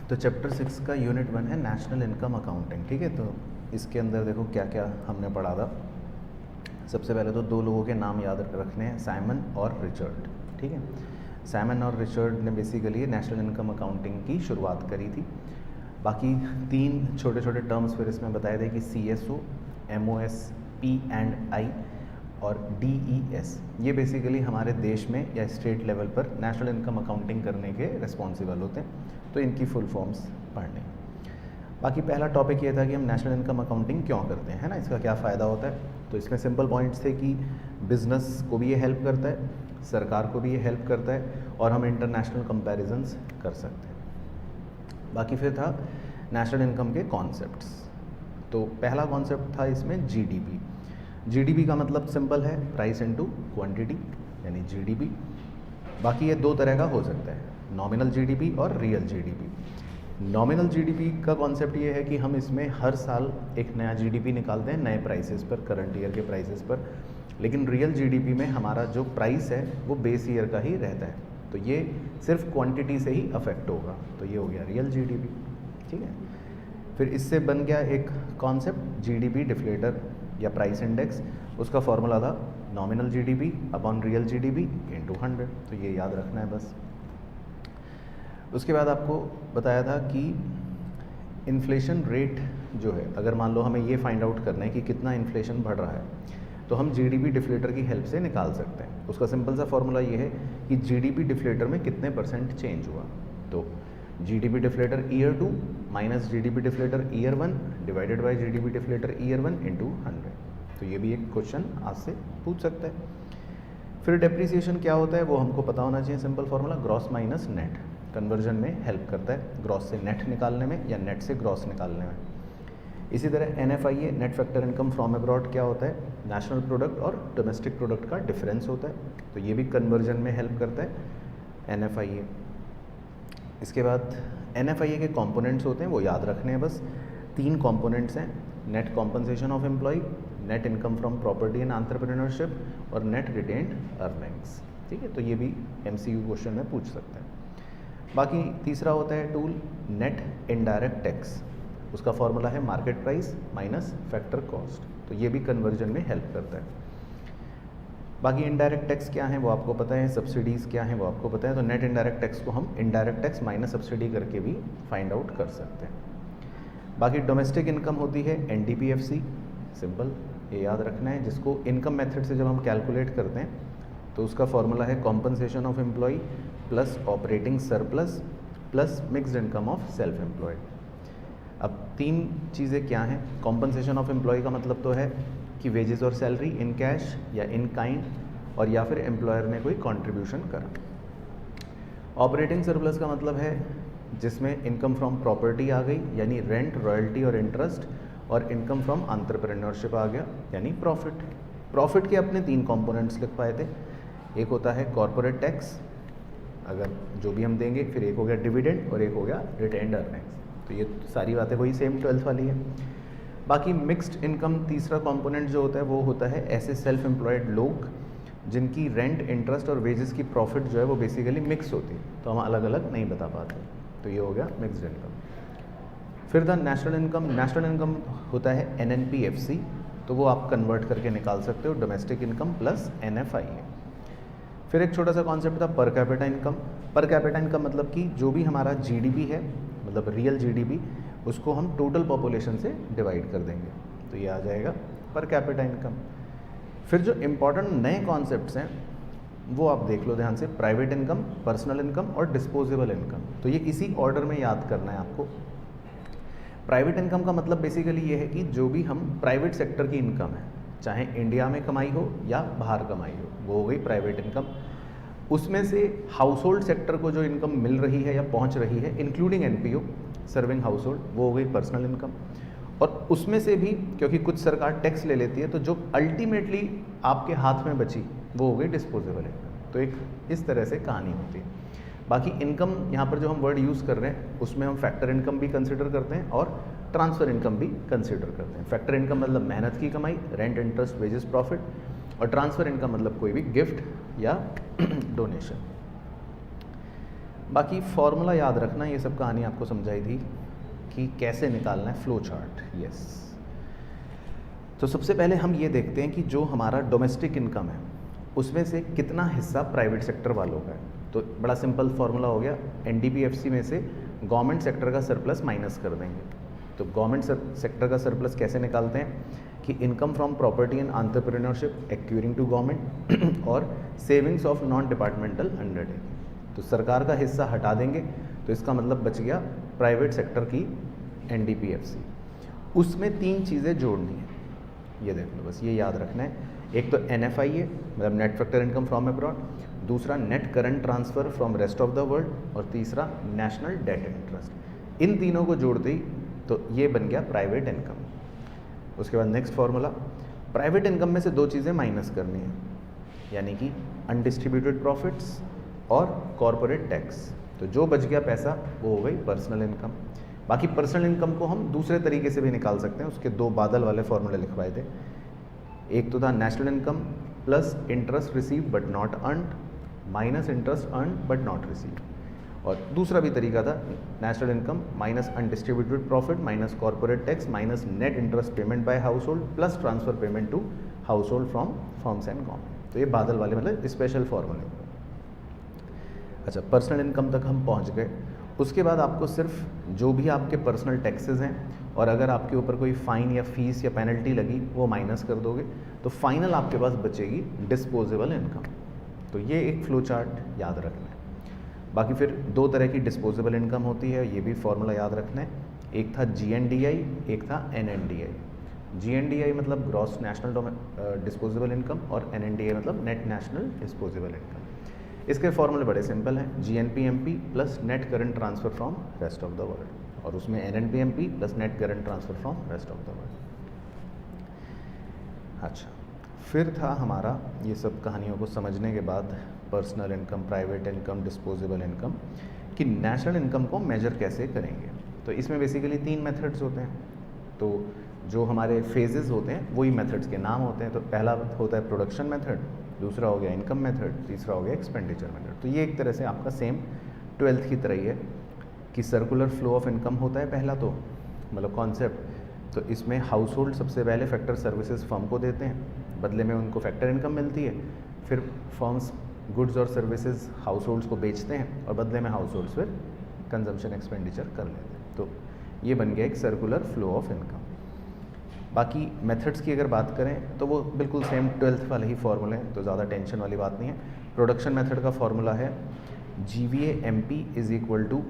तो चैप्टर 6 का यूनिट 1 है नेशनल इनकम अकाउंटिंग। ठीक है, तो इसके अंदर देखो क्या क्या हमने पढ़ा था। सबसे पहले तो दो लोगों के नाम याद रखने हैं, साइमन और रिचर्ड। ठीक है, साइमन और रिचर्ड ने बेसिकली नेशनल इनकम अकाउंटिंग की शुरुआत करी थी। बाकी तीन छोटे छोटे टर्म्स फिर इसमें बताए थे कि CSO, MOS, P&I और DES, ये बेसिकली हमारे देश में या स्टेट लेवल पर नेशनल इनकम अकाउंटिंग करने के रिस्पॉन्सिबल होते हैं, तो इनकी फुल फॉर्म्स पढ़ने। बाकी पहला टॉपिक ये था कि हम नेशनल इनकम अकाउंटिंग क्यों करते हैं, है ना, इसका क्या फ़ायदा होता है। तो इसमें सिंपल पॉइंट्स थे कि बिज़नेस को भी ये हेल्प करता है, सरकार को भी ये हेल्प करता है, और हम इंटरनेशनल कंपैरिजंस कर सकते हैं। बाकी फिर था नेशनल इनकम के कॉन्सेप्ट्स। तो पहला कॉन्सेप्ट था इसमें GDP का मतलब सिंपल है, प्राइस इनटू क्वांटिटी, यानी GDP। बाकी ये दो तरह का हो सकता है, नॉमिनल GDP और रियल GDP। नॉमिनल GDP का कॉन्सेप्ट ये है कि हम इसमें हर साल एक नया GDP निकालते हैं नए प्राइसेस पर, करंट ईयर के प्राइसेस पर, लेकिन रियल GDP में हमारा जो प्राइस है वो बेस ईयर का ही रहता है, तो ये सिर्फ क्वांटिटी से ही अफेक्ट होगा। तो ये हो गया रियल GDP। ठीक है, फिर इससे बन गया एक कॉन्सेप्ट GDP डिफ्लेटर या प्राइस इंडेक्स। उसका फॉर्मूला था nominal GDP upon real GDP into 100। तो ये याद रखना है बस। उसके बाद आपको बताया था कि इन्फ्लेशन रेट जो है, अगर मान लो हमें ये फाइंड आउट करना है कि कितना इन्फ्लेशन बढ़ रहा है, तो हम GDP डिफ्लेटर की हेल्प से निकाल सकते हैं। उसका सिंपल सा फॉर्मूला ये है कि GDP डिफ्लेटर में कितने % चेंज हुआ। तो GDP deflator year 2 minus GDP deflator year 1 divided by GDP deflator year 1 into 100। तो ये भी एक क्वेश्चन आज से पूछ सकता है। फिर डेप्रिसिएशन क्या होता है वो हमको पता होना चाहिए। Simple formula gross minus net, conversion में हेल्प करता है, ग्रॉस से नेट निकालने में या नेट से ग्रॉस निकालने में। इसी तरह NFIA, net factor income from abroad, क्या होता है, नेशनल प्रोडक्ट और डोमेस्टिक प्रोडक्ट का डिफरेंस होता है, तो ये भी कन्वर्जन में हेल्प करता है NFIA। इसके बाद NFIA के कंपोनेंट्स होते हैं, वो याद रखने हैं बस। 3 कंपोनेंट्स हैं, net compensation of employee, net income from property and entrepreneurship और नेट रिटेन्ड अर्निंग्स। ठीक है, तो ये भी MCQ क्वेश्चन में पूछ सकते हैं। बाकी तीसरा होता है टूल नेट इनडायरेक्ट टैक्स। उसका फॉर्मूला है market price minus factor cost, तो ये भी कन्वर्जन में हेल्प करता है। बाकी इनडायरेक्ट टैक्स क्या है वो आपको पता है, सब्सिडीज़ क्या हैं वो आपको पता है, तो नेट इनडायरेक्ट टैक्स को हम इनडायरेक्ट टैक्स माइनस सब्सिडी करके भी फाइंड आउट कर सकते हैं। बाकी डोमेस्टिक इनकम होती है NDPFC, सिंपल ये याद रखना है, जिसको इनकम मेथड से जब हम कैलकुलेट करते हैं तो उसका फॉर्मूला है compensation of employee plus operating surplus plus mixed income of self employed. अब 3 चीज़ें क्या हैं, कॉम्पनसेशन ऑफ एम्प्लॉय का मतलब तो है कि वेजेस और सैलरी इन कैश या इन काइंड, और या फिर एम्प्लॉयर ने कोई कंट्रीब्यूशन करा। ऑपरेटिंग सरप्लस का मतलब है जिसमें इनकम फ्रॉम प्रॉपर्टी आ गई, यानी रेंट, रॉयल्टी और इंटरेस्ट, और इनकम फ्रॉम एंटरप्रेन्योरशिप आ गया, यानी प्रॉफिट। प्रॉफिट के अपने 3 कंपोनेंट्स लिख पाए थे, एक होता है कॉर्पोरेट टैक्स, अगर जो भी हम देंगे, फिर एक हो गया डिविडेंड और एक हो गया रिटेन्ड अर्निंग्स। तो ये सारी बातें वही सेम 12th वाली है। बाकी मिक्स्ड इनकम तीसरा कंपोनेंट जो होता है वो होता है ऐसे सेल्फ एम्प्लॉयड लोग जिनकी रेंट, इंटरेस्ट और वेजेस की प्रॉफिट जो है वो बेसिकली मिक्स होती है, तो हम अलग अलग नहीं बता पाते, तो ये हो गया मिक्स्ड इनकम। फिर था नेशनल इनकम। नेशनल इनकम होता है NNPFC, तो वो आप कन्वर्ट करके निकाल सकते हो, डोमेस्टिक इनकम प्लस NFIA। फिर एक छोटा सा कॉन्सेप्ट था per capita income. Per capita income मतलब कि जो भी हमारा GDP है, मतलब रियल GDP, उसको हम टोटल पॉपुलेशन से डिवाइड कर देंगे, तो ये आ जाएगा पर कैपिटा इनकम। फिर जो इम्पॉर्टेंट नए कॉन्सेप्ट्स हैं वो आप देख लो ध्यान से, प्राइवेट इनकम, पर्सनल इनकम और डिस्पोजेबल इनकम। तो ये इसी ऑर्डर में याद करना है आपको। प्राइवेट इनकम का मतलब बेसिकली ये है कि जो भी हम प्राइवेट सेक्टर की इनकम है, चाहे इंडिया में कमाई हो या बाहर कमाई हो, वो हो गई प्राइवेट इनकम। उसमें से हाउस होल्ड सेक्टर को जो इनकम मिल रही है या पहुंच रही है, including NPO, serving house hold, वो हो गई पर्सनल इनकम। और उसमें से भी, क्योंकि कुछ सरकार टैक्स ले लेती है, तो जो अल्टीमेटली आपके हाथ में बची वो हो गई डिस्पोजेबल इनकम। तो एक इस तरह से कहानी होती है। बाकी इनकम यहाँ पर जो हम वर्ड यूज़ कर रहे हैं उसमें हम फैक्टर इनकम भी कंसिडर करते हैं और ट्रांसफ़र इनकम भी कंसिडर करते हैं। फैक्टर इनकम मतलब मेहनत की कमाई, रेंट, इंटरेस्ट, वेजेस, प्रॉफिट, और ट्रांसफ़र इनकम मतलब कोई भी गिफ्ट या डोनेशन। बाकी फॉर्मूला याद रखना, ये सब कहानी आपको समझाई थी कि कैसे निकालना है फ्लो चार्ट। यस, तो सबसे पहले हम ये देखते हैं कि जो हमारा डोमेस्टिक इनकम है उसमें से कितना हिस्सा प्राइवेट सेक्टर वालों का है। तो बड़ा सिंपल फार्मूला हो गया, एनडीपीएफसी में से गवर्नमेंट सेक्टर का सरप्लस माइनस कर देंगे। तो गवर्नमेंट सेक्टर का सरप्लस कैसे निकालते हैं कि income from property and entrepreneurship accruing to government और savings of non departmental undertaking. तो सरकार का हिस्सा हटा देंगे तो इसका मतलब बच गया प्राइवेट सेक्टर की एनडीपीएफसी। उसमें 3 चीज़ें जोड़नी है, ये देख लो, बस ये याद रखना है। एक तो NFIA मतलब net factor income from abroad, दूसरा net current transfer from rest of the world और तीसरा नेशनल डेट इंटरेस्ट। इन तीनों को जोड़ते ही तो ये बन गया प्राइवेट इनकम। उसके बाद नेक्स्ट फार्मूला, प्राइवेट इनकम में से 2 चीज़ें माइनस करनी है, यानी कि अनडिस्ट्रीब्यूटेड प्रॉफिट्स और कॉरपोरेट टैक्स। तो जो बच गया पैसा वो हो गई पर्सनल इनकम। बाकी पर्सनल इनकम को हम दूसरे तरीके से भी निकाल सकते हैं, उसके 2 बादल वाले फॉर्मूले लिखवाए थे। एक तो था national income plus interest receive but not earned minus interest earn but not receive, और दूसरा भी तरीका था national income minus undistributed profit minus corporate tax minus net interest payment by household plus transfer payment to household from firms and government. तो ये बादल वाले मतलब स्पेशल फॉर्मूले। अच्छा, पर्सनल इनकम तक हम पहुंच गए। उसके बाद आपको सिर्फ जो भी आपके पर्सनल टैक्सेस हैं और अगर आपके ऊपर कोई फ़ाइन या फीस या पेनल्टी लगी वो माइनस कर दोगे, तो फाइनल आपके पास बचेगी डिस्पोजेबल इनकम। तो ये एक फ्लो चार्ट याद रखना है। बाकी फिर 2 तरह की डिस्पोजेबल इनकम होती है, ये भी फॉर्मूला याद रखना है। एक था GNDI, एक था NNDI। GNDI मतलब ग्रॉस नेशनल डिस्पोजेबल इनकम और NNDI मतलब नेट नेशनल डिस्पोजेबल इनकम। इसके फॉर्मूले बड़े सिंपल हैं, GNPMP plus net current transfer from rest of the world, और उसमें NNPMP plus net current transfer from rest of the world. अच्छा, फिर था हमारा ये सब कहानियों को समझने के बाद personal income, private income, disposable income, कि नेशनल इनकम को मेजर कैसे करेंगे। तो इसमें बेसिकली 3 मेथड्स होते हैं। तो जो हमारे फेजेस होते हैं वही मेथड्स के नाम होते हैं। तो पहला होता है प्रोडक्शन मेथड, दूसरा हो गया इनकम मेथड, तीसरा हो गया एक्सपेंडिचर मेथड। तो ये एक तरह से आपका सेम 12th की तरह ही है कि सर्कुलर फ्लो ऑफ इनकम होता है पहला, तो मतलब कॉन्सेप्ट। तो इसमें हाउस होल्ड सबसे पहले फैक्टर सर्विसेज फर्म को देते हैं, बदले में उनको फैक्टर इनकम मिलती है। फिर फर्म्स गुड्स और सर्विसेज हाउस होल्ड्स को बेचते हैं और बदले में हाउस होल्ड्स फिर कंजम्पशन एक्सपेंडिचर कर लेते हैं। तो ये बन गया एक सर्कुलर फ्लो ऑफ इनकम। बाकी मेथड्स की अगर बात करें तो वो बिल्कुल सेम 12th वाले ही फॉर्मूले हैं, तो ज़्यादा टेंशन वाली बात नहीं है। प्रोडक्शन मेथड का फॉर्मूला है GVA-MP is equal to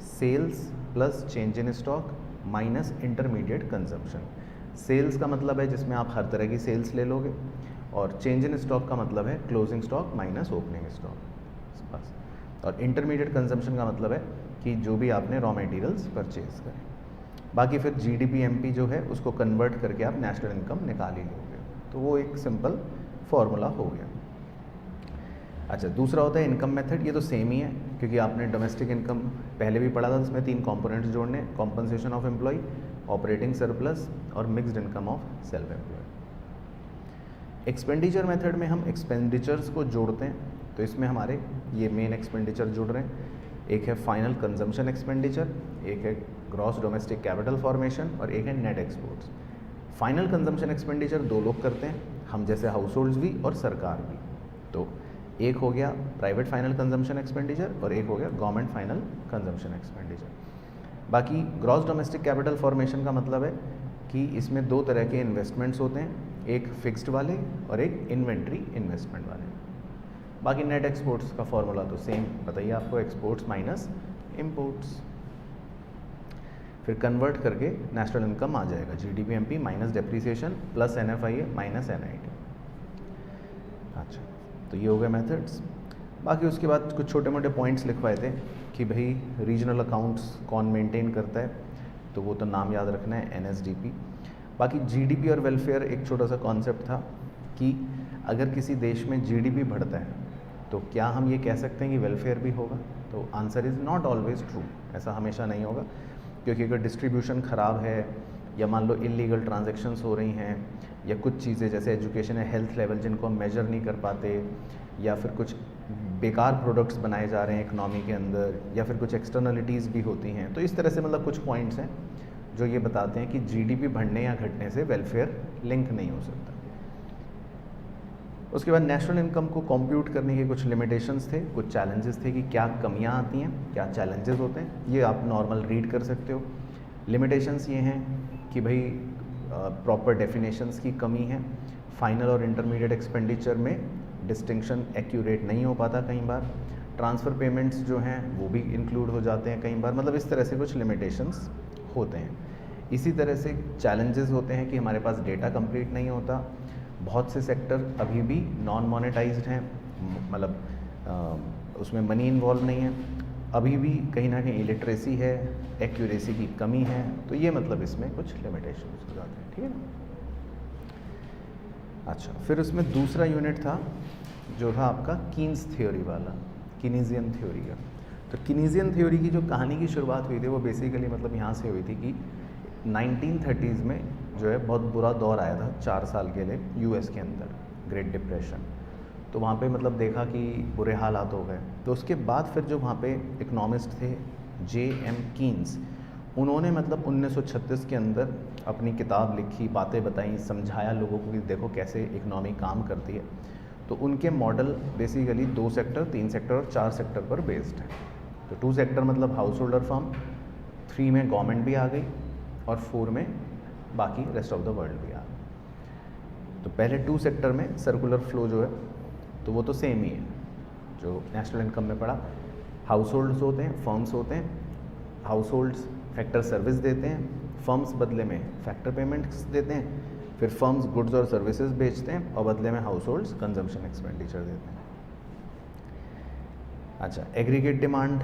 sales plus change in stock minus intermediate consumption. Sales का मतलब है जिसमें आप हर तरह की सेल्स ले लोगे, और चेंज इन स्टॉक का मतलब है closing stock minus opening stock बस। और इंटरमीडिएट कंजम्पशन का मतलब है कि जो भी आपने रॉ मटेरियल्स परचेज करें। बाकी फिर GDP-MP जो है उसको कन्वर्ट करके आप नेशनल इनकम निकाल ही लोगे। तो वो एक सिंपल फॉर्मूला हो गया। अच्छा, दूसरा होता है इनकम मेथड। ये तो सेम ही है क्योंकि आपने डोमेस्टिक इनकम पहले भी पढ़ा था, इसमें 3 कंपोनेंट्स जोड़ने, compensation of employ, operating surplus और mixed income of self employ. Expenditure method में हम एक्सपेंडिचर्स को जोड़ते हैं, तो इसमें हमारे ये मेन एक्सपेंडिचर जुड़ रहे हैं। एक है फाइनल कंजम्पशन एक्सपेंडिचर, एक है ग्रॉस डोमेस्टिक कैपिटल फॉर्मेशन और एक है net exports. Final consumption expenditure 2 लोग करते हैं, हम जैसे हाउस होल्ड्स भी और सरकार भी। तो एक हो गया प्राइवेट फाइनल कंजम्पशन एक्सपेंडिचर और एक हो गया गवर्नमेंट फाइनल कंजम्पशन एक्सपेंडिचर। बाकी ग्रॉस डोमेस्टिक कैपिटल फॉर्मेशन का मतलब है कि इसमें 2 तरह के इन्वेस्टमेंट्स होते हैं, एक फिक्स्ड वाले और एक इन्वेंट्री इन्वेस्टमेंट वाले। बाकी नेट एक्सपोर्ट्स का फॉर्मूला तो सेम बताइए आपको, एक्सपोर्ट्स माइनस इम्पोर्ट्स। फिर कन्वर्ट करके नेशनल इनकम आ जाएगा GDP-MP minus depreciation plus NFIA minus NIT। अच्छा, तो ये हो गए मेथड्स। बाकी उसके बाद कुछ छोटे मोटे पॉइंट्स लिखवाए थे कि भाई रीजनल अकाउंट्स कौन मेंटेन करता है, तो वो तो नाम याद रखना है NSDP। बाकी GDP और वेलफेयर एक छोटा सा कॉन्सेप्ट था कि अगर किसी देश में GDP बढ़ता है तो क्या हम ये कह सकते हैं कि वेलफेयर भी होगा। तो answer is not always true, ऐसा हमेशा नहीं होगा, क्योंकि अगर डिस्ट्रीब्यूशन ख़राब है या मान लो इलीगल ट्रांजैक्शंस हो रही हैं या कुछ चीज़ें जैसे एजुकेशन या हेल्थ लेवल जिनको हम मेजर नहीं कर पाते, या फिर कुछ बेकार प्रोडक्ट्स बनाए जा रहे हैं इकोनॉमी के अंदर, या फिर कुछ एक्सटर्नलिटीज़ भी होती हैं। तो इस तरह से मतलब कुछ पॉइंट्स हैं जो ये बताते हैं कि जीडीपी बढ़ने या घटने से वेलफेयर लिंक नहीं हो सकता। उसके बाद नेशनल इनकम को कंप्यूट करने के कुछ लिमिटेशंस थे, कुछ चैलेंजेस थे कि क्या कमियां आती हैं, क्या चैलेंजेस होते हैं, ये आप नॉर्मल रीड कर सकते हो। लिमिटेशंस ये हैं कि भाई प्रॉपर डेफिनेशंस की कमी है, फाइनल और इंटरमीडिएट एक्सपेंडिचर में डिस्टिंक्शन एक्यूरेट नहीं हो पाता कई बार, ट्रांसफ़र पेमेंट्स जो हैं वो भी इंक्लूड हो जाते हैं कई बार, मतलब इस तरह से कुछ लिमिटेशंस होते हैं। इसी तरह से चैलेंजेस होते हैं कि हमारे पास डेटा कंप्लीट नहीं होता, बहुत से सेक्टर अभी भी नॉन मोनेटाइज्ड हैं, मतलब उसमें मनी इन्वॉल्व नहीं है, अभी भी कहीं ना कहीं इलिटरेसी है, एक्यूरेसी की कमी है, तो ये मतलब इसमें कुछ लिमिटेशंस हो जाते हैं, ठीक है ना। अच्छा, फिर उसमें दूसरा यूनिट था जो था आपका कीन्स थ्योरी वाला, कीनीजियन थ्योरी का। तो कीनीजियन थ्योरी की जो कहानी की शुरुआत हुई थी वो बेसिकली मतलब यहाँ से हुई थी कि 1930s में जो है बहुत बुरा दौर आया था 4 साल के लिए यूएस के अंदर, ग्रेट डिप्रेशन। तो वहाँ पे मतलब देखा कि बुरे हालात हो गए। तो उसके बाद फिर जो वहाँ पे इकोनॉमिस्ट थे J.M. कीन्स, उन्होंने मतलब 1936 के अंदर अपनी किताब लिखी, बातें बताई, समझाया लोगों को कि देखो कैसे इकनॉमी काम करती है। तो उनके मॉडल बेसिकली 2 सेक्टर, 3 सेक्टर और 4 सेक्टर पर बेस्ड है। तो 2 सेक्टर मतलब हाउस होल्डर फर्म, 3 में गवर्नमेंट भी आ गई और 4 में बाकी रेस्ट ऑफ द वर्ल्ड भी आ गई। तो पहले 2 सेक्टर में सर्कुलर फ्लो जो है तो वो तो सेम ही है जो नेशनल इनकम में पड़ा। हाउस होल्ड्स होते हैं, फर्म्स होते हैं, हाउस होल्ड्स फैक्टर सर्विस देते हैं, फर्म्स बदले में फैक्टर पेमेंट्स देते हैं, फिर फर्म्स गुड्स और सर्विसेज बेचते हैं और बदले में हाउस होल्ड्स कंजम्पशन एक्सपेंडिचर देते हैं। अच्छा, एग्रीगेट डिमांड,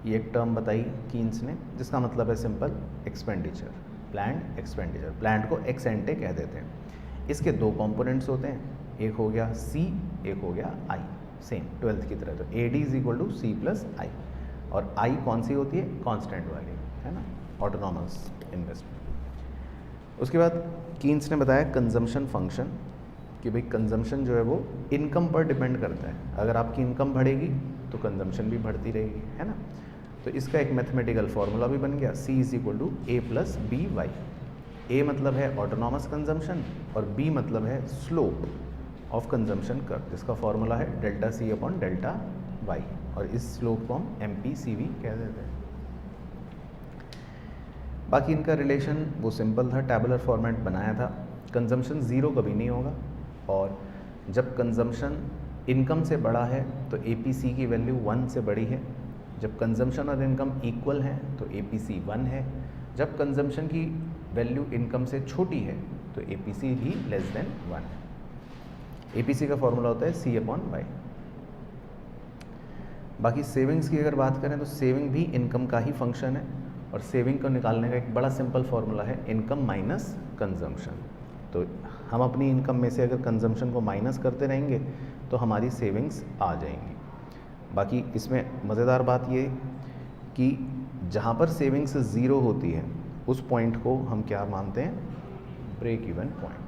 ये एक टर्म बताई कीन्स ने जिसका मतलब है simple expenditure, planned expenditure, planned को एक्स एंटे कह देते हैं। इसके 2 कंपोनेंट्स होते हैं, एक हो गया सी, एक हो गया आई, सेम 12th की तरह। तो AD is equal to C plus I, और आई कौन सी होती है, कांस्टेंट वाली, है ना, ऑटोनॉमस इन्वेस्टमेंट। उसके बाद कीन्स ने बताया कंजम्पशन फंक्शन कि भाई कंजम्पशन जो है वो इनकम पर डिपेंड करता है, अगर आपकी इनकम बढ़ेगी तो कंजम्पशन भी बढ़ती रहेगी, है ना। तो इसका एक मैथमेटिकल फार्मूला भी बन गया, C is equal to A plus B Y. A मतलब है ऑटोनॉमस कंजम्पशन और बी मतलब है स्लोप ऑफ कंजम्पशन कर्व, जिसका फार्मूला है delta C upon delta Y, और इस स्लोप को हम MPCV कह देते हैं। बाकी इनका रिलेशन वो सिंपल था, टैबुलर फॉर्मेट बनाया था। कंजम्पशन 0 कभी नहीं होगा, और जब कंजम्पशन इनकम से बड़ा है तो APC की वैल्यू 1 से बड़ी है, जब कंजम्पशन और इनकम इक्वल है तो APC 1 है, जब कंजम्पशन की वैल्यू इनकम से छोटी है तो APC भी लेस देन 1 है। APC का फॉर्मूला होता है C अपॉन वाई। बाकी सेविंग्स की अगर बात करें तो सेविंग भी इनकम का ही फंक्शन है, और सेविंग को निकालने का एक बड़ा सिंपल फार्मूला है इनकम माइनस कंजम्पशन। तो हम अपनी इनकम में से अगर कंजम्पशन को माइनस करते रहेंगे तो हमारी सेविंग्स आ जाएंगी। बाकी इसमें मज़ेदार बात ये कि जहाँ पर सेविंग्स 0 होती है उस पॉइंट को हम क्या मानते हैं, ब्रेक इवन पॉइंट।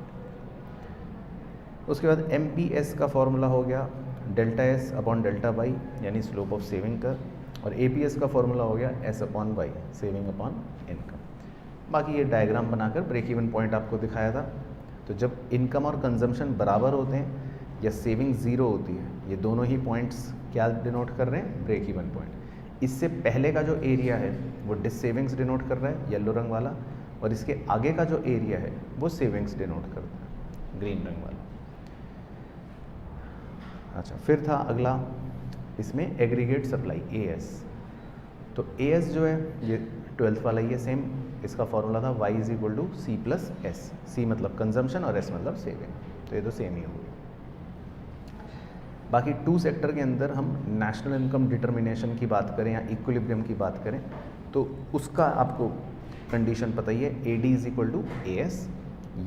उसके बाद MPS का फॉर्मूला हो गया delta S upon delta Y, यानी स्लोप ऑफ सेविंग कर, और APS का फॉर्मूला हो गया S upon Y, saving upon income. बाकी ये डायग्राम बनाकर ब्रेक इवन पॉइंट आपको दिखाया था। तो जब इनकम और कंजम्पशन बराबर होते हैं या सेविंग 0 होती है, ये दोनों ही पॉइंट्स क्या डिनोट कर रहे हैं, ब्रेक इवन पॉइंट। इससे पहले का जो एरिया है वो डिससेविंग्स डिनोट कर रहा है, येलो रंग वाला, और इसके आगे का जो एरिया है वो सेविंग्स डिनोट करता है, ग्रीन रंग वाला। अच्छा, फिर था अगला इसमें एग्रीगेट सप्लाई AS। तो AS जो है ये 12th वाला ही है सेम, इसका फॉर्मूला था y is equal to C plus S। C मतलब कंजम्पशन और S मतलब सेविंग, तो ये तो सेम ही होगी। बाकी 2 सेक्टर के अंदर हम नेशनल इनकम डिटर्मिनेशन की बात करें या इक्विलिब्रियम की बात करें तो उसका आपको कंडीशन पता ही है, AD is equal to AS,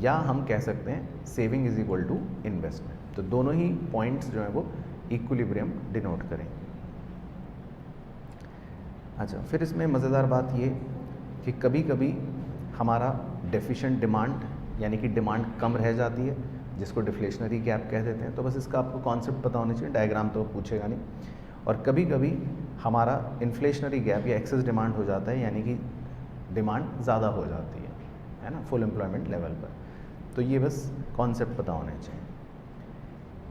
या हम कह सकते हैं saving is equal to investment. तो दोनों ही पॉइंट्स जो हैं वो इक्विलिब्रियम डिनोट करेंगे। अच्छा, फिर इसमें मज़ेदार बात ये कि कभी कभी हमारा डेफिशिएंट डिमांड यानी कि डिमांड कम रह जाती है, जिसको डिफ्लेशनरी गैप कह देते हैं। तो बस इसका आपको कॉन्सेप्ट पता होना चाहिए, डायग्राम तो पूछेगा नहीं। और कभी कभी हमारा इन्फ्लेशनरी गैप या एक्सेस डिमांड हो जाता है, यानी कि डिमांड ज़्यादा हो जाती है ना, फुल एम्प्लॉयमेंट लेवल पर। तो ये बस कॉन्सेप्ट पता होने चाहिए।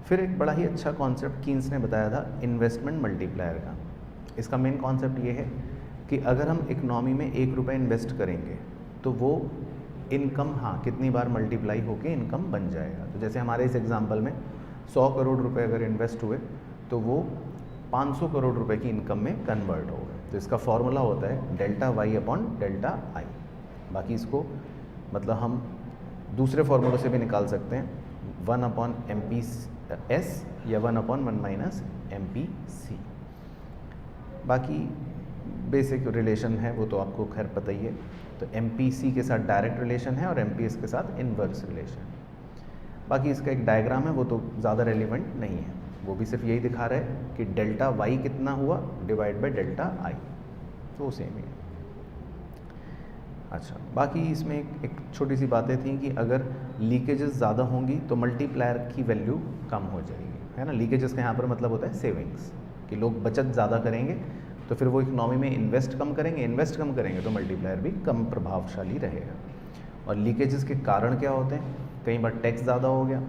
फिर एक बड़ा ही अच्छा कॉन्सेप्ट कीन्स ने बताया था इन्वेस्टमेंट मल्टीप्लायर का। इसका मेन कॉन्सेप्ट ये है कि अगर हम इकनॉमी में 1 रुपये इन्वेस्ट करेंगे तो वो इनकम कितनी बार मल्टीप्लाई होकर इनकम बन जाएगा। तो जैसे हमारे इस एग्जांपल में 100 करोड़ रुपए अगर इन्वेस्ट हुए तो वो 500 करोड़ रुपए की इनकम में कन्वर्ट हो गए। तो इसका फॉर्मूला होता है delta Y upon delta I. बाकी इसको मतलब हम दूसरे फॉर्मूलों से भी निकाल सकते हैं, 1 अपॉन एम पी एस या 1 upon 1 minus M P C. बाकी बेसिक रिलेशन है वो तो आपको खैर पता ही है। तो एम पी सी के साथ डायरेक्ट रिलेशन है और एम पी एस के साथ इन्वर्स रिलेशन। बाकी इसका एक डायग्राम है, वो तो ज़्यादा रेलिवेंट नहीं है, वो भी सिर्फ यही दिखा रहा है कि डेल्टा वाई कितना हुआ डिवाइड बाय डेल्टा आई, तो सेम ही है। अच्छा, बाकी इसमें एक छोटी सी बातें थी कि अगर लीकेजेस ज़्यादा होंगी तो मल्टीप्लायर की वैल्यू कम हो जाएगी, है ना। लीकेजेस का यहाँ पर मतलब होता है सेविंग्स, कि लोग बचत ज़्यादा करेंगे तो फिर वो इकनॉमी में इन्वेस्ट कम करेंगे तो मल्टीप्लायर भी कम प्रभावशाली रहेगा। और लीकेजेस के कारण क्या होते हैं, कई बार टैक्स ज़्यादा हो गया,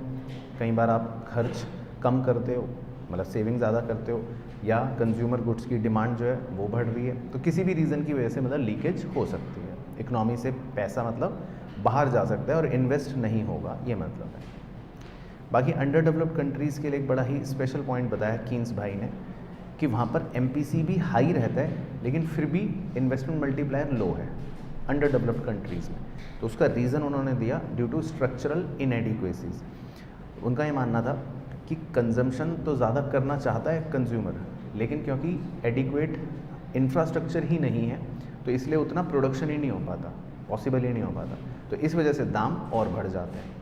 कई बार आप खर्च कम करते हो, मतलब सेविंग ज़्यादा करते हो, या कंज्यूमर गुड्स की डिमांड जो है वो बढ़ रही है, तो किसी भी रीज़न की वजह से मतलब लीकेज हो सकती है, इकनॉमी से पैसा मतलब बाहर जा सकता है और इन्वेस्ट नहीं होगा, ये मतलब है। बाकी अंडर डेवलप्ड कंट्रीज़ के लिए एक बड़ा ही स्पेशल पॉइंट बताया कीन्स भाई ने कि वहाँ पर एमपीसी भी हाई रहता है लेकिन फिर भी इन्वेस्टमेंट मल्टीप्लायर लो है अंडर डेवलप्ड कंट्रीज़ में। तो उसका रीज़न उन्होंने दिया ड्यू टू स्ट्रक्चरल इनएडिक्वेसीज। उनका ये मानना था कि कंजम्पशन तो ज़्यादा करना चाहता है कंज्यूमर, लेकिन क्योंकि एडिक्वेट इंफ्रास्ट्रक्चर ही नहीं है तो इसलिए उतना प्रोडक्शन ही नहीं हो पाता, पॉसिबल ही नहीं हो पाता, तो इस वजह से दाम और बढ़ जाते हैं।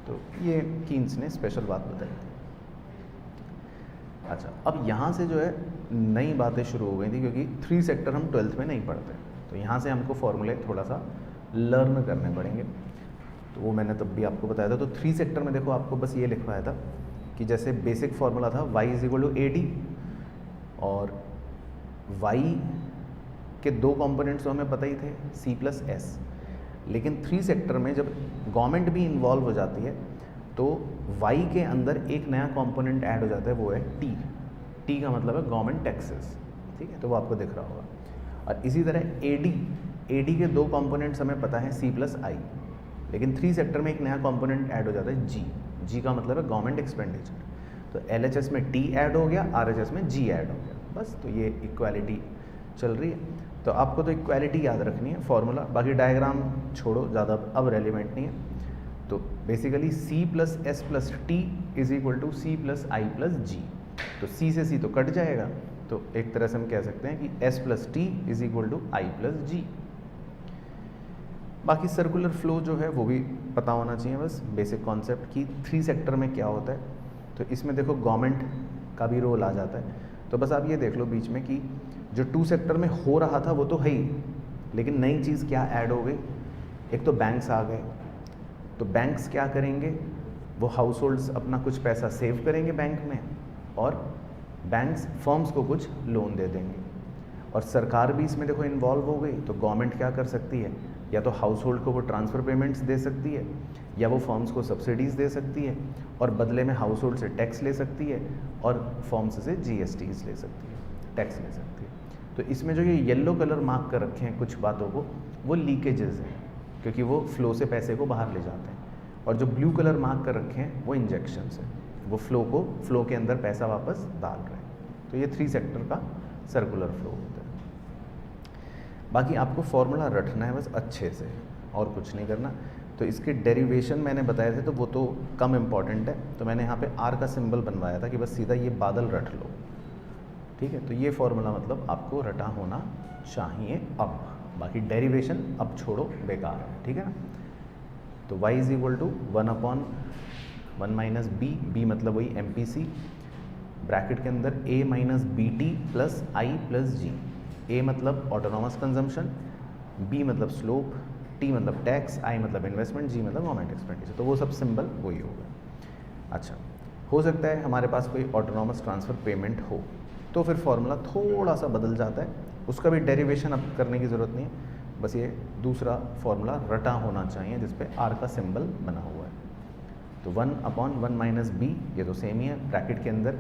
तो ये कीन्स ने स्पेशल बात बताई थी। अच्छा, अब यहाँ से जो है नई बातें शुरू हो गई थी, क्योंकि 3 सेक्टर हम 12th में नहीं पढ़ते, तो यहाँ से हमको फॉर्मूले थोड़ा सा लर्न करने पड़ेंगे। तो वो मैंने तब भी आपको बताया था। तो 3 सेक्टर में देखो आपको बस ये लिखवाया था कि जैसे बेसिक फार्मूला था y = AD, और y के 2 कंपोनेंट्स तो हमें पता ही थे C+S। लेकिन 3 सेक्टर में जब गवर्नमेंट भी इन्वॉल्व हो जाती है तो y के अंदर एक नया कंपोनेंट ऐड हो जाता है, वो है T। T का मतलब है गवर्नमेंट टैक्सेस, ठीक है, तो वो आपको दिख रहा होगा। और इसी तरह AD के 2 कंपोनेंट्स हमें पता है C+I, लेकिन 3 सेक्टर में एक नया कंपोनेंट ऐड हो जाता है G का मतलब है गवर्नमेंट एक्सपेंडिचर। तो LHS में T ऐड हो गया, RHS में G ऐड हो गया, बस। तो ये इक्वालिटी चल रही है, तो आपको तो इक्वालिटी याद रखनी है फॉर्मूला, बाकी डायग्राम छोड़ो, ज़्यादा अब रेलिवेंट नहीं है। तो बेसिकली C+S+T = C+I+G। तो C से C तो कट जाएगा, तो एक तरह से हम कह सकते हैं कि S+T = I+G। बाकी सर्कुलर फ्लो जो है वो भी पता होना चाहिए, बस बेसिक कॉन्सेप्ट कि 3 सेक्टर में क्या होता है। तो इसमें देखो गवर्नमेंट का भी रोल आ जाता है। तो बस आप ये देख लो बीच में कि जो 2 सेक्टर में हो रहा था वो तो है ही, लेकिन नई चीज़ क्या ऐड हो गई, एक तो बैंक्स आ गए। तो बैंक्स क्या करेंगे, वो हाउस होल्ड्स अपना कुछ पैसा सेव करेंगे बैंक में, और बैंक्स फर्म्स को कुछ लोन दे देंगे। और सरकार भी इसमें देखो इन्वॉल्व हो गई, तो गवर्नमेंट क्या कर सकती है, या तो हाउस होल्ड को वो ट्रांसफ़र पेमेंट्स दे सकती है, या वो फर्म्स को सब्सिडीज़ दे सकती है, और बदले में हाउस होल्ड से टैक्स ले सकती है, और फर्म्स से GSTs ले सकती है, टैक्स ले सकती है। तो इसमें जो ये येलो कलर मार्क कर रखे हैं कुछ बातों को, वो लीकेजेस हैं, क्योंकि वो फ्लो से पैसे को बाहर ले जाते हैं। और जो ब्लू कलर मार्क कर रखे हैं वो इंजेक्शंस हैं, वो फ्लो के अंदर पैसा वापस डाल रहे हैं। तो ये 3 सेक्टर का सर्कुलर फ्लो होता है। बाकी आपको फॉर्मूला रटना है बस अच्छे से, और कुछ नहीं करना। तो इसके डेरिवेशन मैंने बताए थे, तो वो तो कम इम्पॉर्टेंट है, तो मैंने यहाँ पे R का सिंबल बनवाया था कि बस सीधा ये बादल रट लो, ठीक है। तो ये फॉर्मूला मतलब आपको रटा होना चाहिए अब, बाकी डेरिवेशन अब छोड़ो, बेकार है, ठीक है ना। तो y = 1/1 माइनस b मतलब वही MPC, ब्रैकेट के अंदर a - BT + I+G। a मतलब ऑटोनॉमस कंजम्पशन, b मतलब स्लोप, t मतलब टैक्स, I मतलब इन्वेस्टमेंट, g मतलब गवर्नमेंट एक्सपेंडिचर। तो वो सब सिंबल वही होगा। अच्छा, हो सकता है हमारे पास कोई ऑटोनॉमस ट्रांसफ़र पेमेंट हो, तो फिर फॉर्मूला थोड़ा सा बदल जाता है, उसका भी डेरिवेशन अब करने की ज़रूरत नहीं है, बस ये दूसरा फॉर्मूला रटा होना चाहिए जिस पे आर का सिंबल बना हुआ है। तो 1/1 माइनस बी, ये तो सेम ही है, ब्रैकेट के अंदर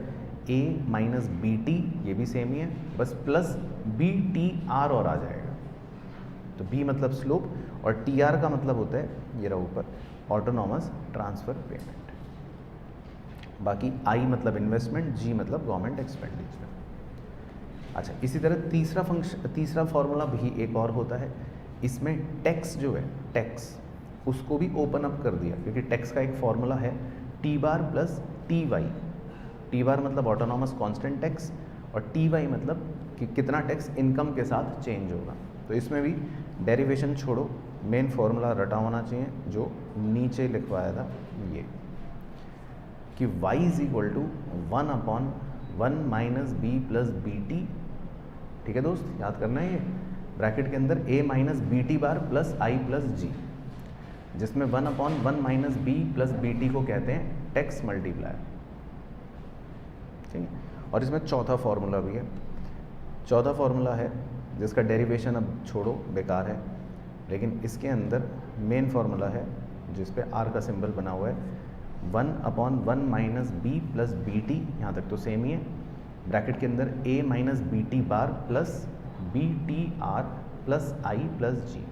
a माइनस बी टी, ये भी सेम ही है, बस प्लस बी टी आर और आ जाएगा। तो b मतलब स्लोप और टी आर का मतलब होता है ये रहा ऊपर ऑटोनॉमस ट्रांसफ़र पेमेंट। बाकी I मतलब इन्वेस्टमेंट, G मतलब गवर्नमेंट एक्सपेंडिचर। अच्छा, इसी तरह तीसरा फॉर्मूला भी एक और होता है, इसमें टैक्स जो है, टैक्स उसको भी ओपन अप कर दिया, क्योंकि टैक्स का एक फॉर्मूला है T bar plus T Y. T bar मतलब ऑटोनॉमस कांस्टेंट टैक्स और टी वाई मतलब कि कितना टैक्स इनकम के साथ चेंज होगा। तो इसमें भी डेरिवेशन छोड़ो, मेन फॉर्मूला रटा होना चाहिए जो नीचे लिखवाया था ये, कि y is equal to 1/1 minus B plus B T. ठीक है दोस्त, याद करना है ये, ब्रैकेट के अंदर a minus B T bar plus I plus G, जिसमें 1/1 minus B plus B T को कहते हैं टैक्स मल्टीप्लायर। ठीक है, और इसमें चौथा फॉर्मूला भी है, चौथा फॉर्मूला है जिसका डेरिवेशन अब छोड़ो, बेकार है, लेकिन इसके अंदर मेन फॉर्मूला है जिस पे आर का सिंबल बना हुआ है, 1/1 minus B plus B T, यहाँ तक तो सेम ही है, ब्रैकेट के अंदर a minus B T bar plus B T R plus I plus G.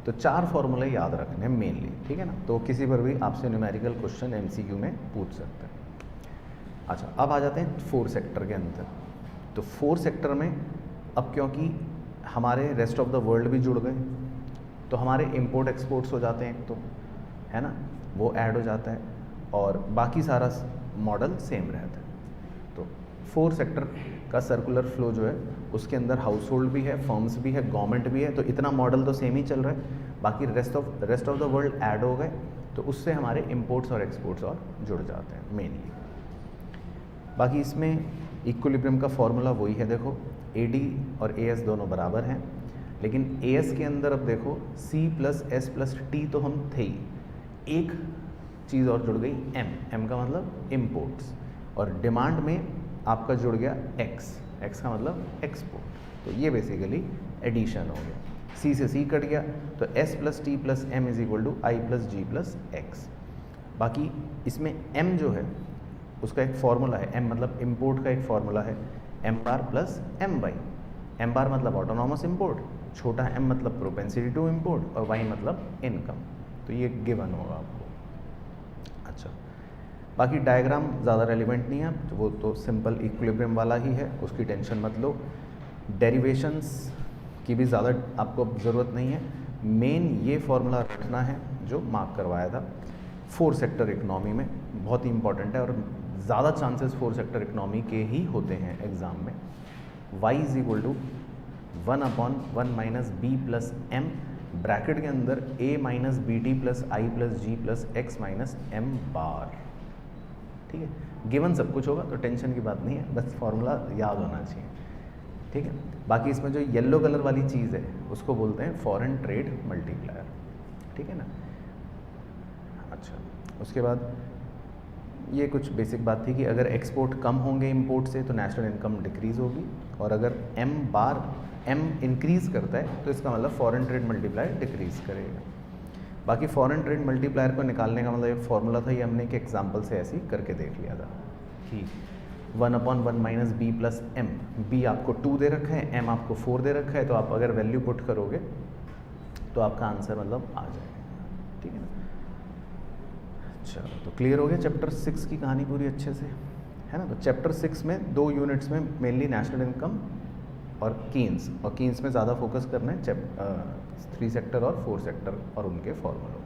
तो चार फॉर्मूले याद रखने हैं मेनली, ठीक है ना। तो किसी पर भी आपसे न्यूमेरिकल क्वेश्चन एमसीक्यू में पूछ सकते हैं। अच्छा, अब आ जाते हैं 4 सेक्टर के अंदर। तो 4 सेक्टर में अब क्योंकि हमारे रेस्ट ऑफ द वर्ल्ड भी जुड़ गए, तो हमारे इंपोर्ट एक्सपोर्ट्स हो जाते हैं, तो है ना, वो ऐड हो जाता है और बाकी सारा मॉडल सेम रहता है। तो 4 सेक्टर का सर्कुलर फ्लो जो है उसके अंदर हाउस होल्ड भी है, फर्म्स भी है, गवर्नमेंट भी है, तो इतना मॉडल तो सेम ही चल रहा है, बाकी rest of the world add हो गए, तो उससे हमारे इंपोर्ट्स और एक्सपोर्ट्स और जुड़ जाते हैं मेनली। बाकी इसमें इक्विलिब्रियम का फॉर्मूला वही है, देखो AD और AS दोनों बराबर हैं, लेकिन AS के अंदर अब देखो C plus S plus T तो हम थे ही, एक चीज़ और जुड़ गई M का मतलब इम्पोर्ट्स, और डिमांड में आपका जुड़ गया X का मतलब एक्सपोर्ट। तो ये बेसिकली एडिशन हो गया, C से C कट गया, तो S plus T plus M is equal to I plus G plus X। बाकी इसमें M जो है उसका एक फॉर्मूला है, M मतलब इम्पोर्ट का एक फॉर्मूला है, M bar plus M by. M बार मतलब ऑटोनॉमस इम्पोर्ट, छोटा m मतलब प्रोपेंसिटी टू इम्पोर्ट और y मतलब इनकम। तो ये गिवन होगा आपको। अच्छा, बाकी डायग्राम ज़्यादा रेलिवेंट नहीं है, तो वो तो सिंपल इक्विलिब्रियम वाला ही है, उसकी टेंशन मत लो। डेरिवेशंस की भी ज़्यादा आपको ज़रूरत नहीं है, मेन ये फॉर्मूला रखना है जो मार्क करवाया था 4 सेक्टर इकनॉमी में, बहुत ही इंपॉर्टेंट है और ज़्यादा चांसेस 4 सेक्टर इकनॉमी के ही होते हैं एग्ज़ाम में। y is equal to 1/1 minus B plus M, bracket के अंदर a minus B T plus I plus G plus X minus M bar. ठीक है, गिवन सब कुछ होगा तो टेंशन की बात नहीं है, बस फॉर्मूला याद होना चाहिए। ठीक है, बाकी इसमें जो येलो कलर वाली चीज़ है उसको बोलते हैं फॉरेन ट्रेड मल्टीप्लायर। ठीक है ना। अच्छा, उसके बाद ये कुछ बेसिक बात थी कि अगर एक्सपोर्ट कम होंगे इंपोर्ट से तो नेशनल इनकम डिक्रीज़ होगी, और अगर m इंक्रीज़ करता है तो इसका मतलब फॉरेन ट्रेड मल्टीप्लायर डिक्रीज़ करेगा। बाकी फॉरेन ट्रेड मल्टीप्लायर को निकालने का मतलब एक फॉर्मूला था, ये हमने एक एग्जांपल से ऐसे ही करके देख लिया था कि 1/1 minus B plus M, B आपको 2 दे रखा है, m आपको 4 दे रखा है, तो आप अगर वैल्यू पुट करोगे तो आपका आंसर मतलब आ जाएगा। ठीक है ना। चलो, तो क्लियर हो गया चैप्टर 6 की कहानी पूरी अच्छे से, है ना। तो चैप्टर 6 में 2 यूनिट्स में मेनली नेशनल इनकम और कीन्स में ज़्यादा फोकस करना है 3 सेक्टर और 4 सेक्टर और उनके फॉर्मूलों।